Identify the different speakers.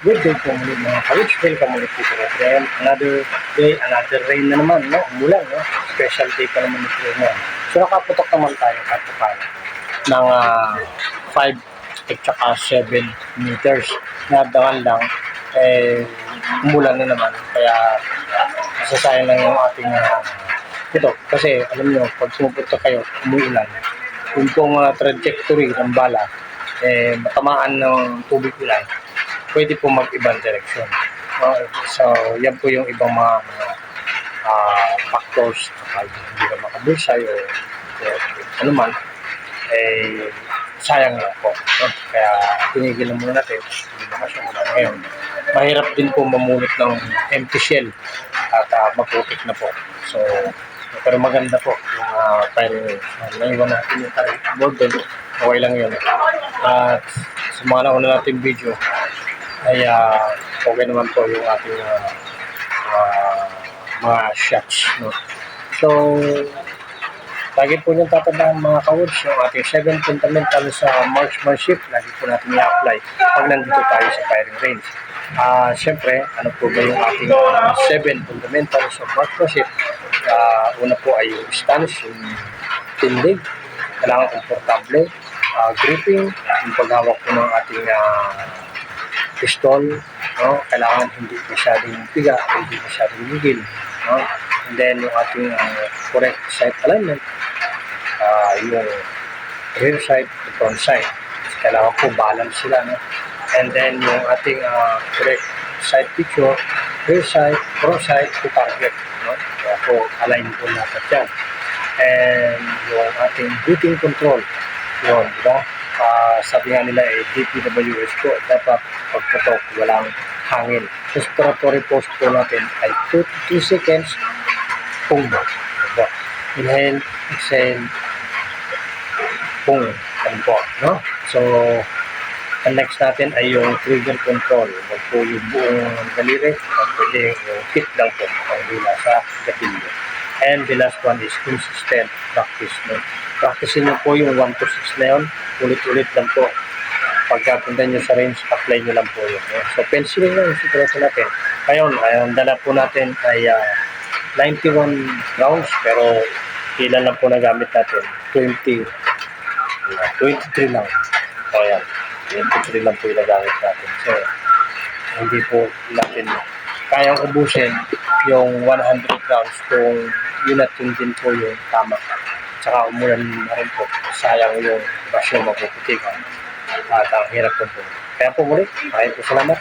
Speaker 1: Good day po muli mga kawits. Welcome ulit po sa Rain. Another day, another rain na naman, no? Umulan, no? Special day pa naman ito ngayon. So nakaputok naman tayo kahit paano ng 5 at saka 7 meters. Nadawan lang, umulan na naman. Kaya masasayang lang yung ating ito. Kasi alam nyo, pag sumupunta kayo, umuulan. Yung pong trajectory ng bala, matamaan ng tubig ulan, pwede po mag-ibang direksyon. So, yan po yung ibang mga factors kapag hindi ka makabulsay o ano man, sayang lang po. Kaya tinigil na muna natin, hindi na kasi ulan ngayon. Mahirap din po mamunot ng empty shell at maputik na po. So, pero maganda po yung firing range. Naiwan natin yung board doon, okay lang yun. At sa mga nauna natin video, ay okay naman po yung ating mga shots, no? So, lagi po niyong tatandaan mga ka-woods, yung ating 7 fundamentals sa marksmanship, lagi po natin i-apply pag nandito tayo sa firing range. Siyempre, ano po ba yung ating 7 fundamentals sa marksmanship? Una po ay yung stance, yung tindig, kailangan komportable, gripping, yung paghawak po ng ating pistol, no? Kailangan hindi masyadong piga, hindi masyadong higil, no? And then yung ating correct sight alignment, yung rear sight, front sight, kailangan po balance sila, no? And then yung ating correct sight picture, rear sight, front sight to target, no? Kaya po align po natin yan. And yung ating breathing control, yun, diba? Sabi nga nila DPWS po, dapat pagputok walang hangin. Respiratory pause po natin ay 2 to 3 seconds, pung. Diba? Inhale, exhale, pung. Yan po, no? So, ang next natin ay yung trigger control. Huwag po yung buong daliri, pwede yung hit lang po, ang hila sa gatilyo. And the last one is consistent practice, no? Practicein nyo po yung 1 to 6 na yun. Ulit-ulit lang po. Pagkapunta nyo sa range, apply nyo lang po yun. No? So, penciling lang yung sikreto natin. Ngayon, ang dala po natin ay 91 rounds, pero ilan lang po nagamit natin? 23 lang. So, yan. 23 lang po yung nagamit natin. So, hindi po natin kayang ubusin yung 100 rounds kung yun at yun din po yung tama. Tsaka umulan na rin po. Sayang yung basyo mapuputikan. At ang hirap po po. Kaya po muli, maraming po salamat.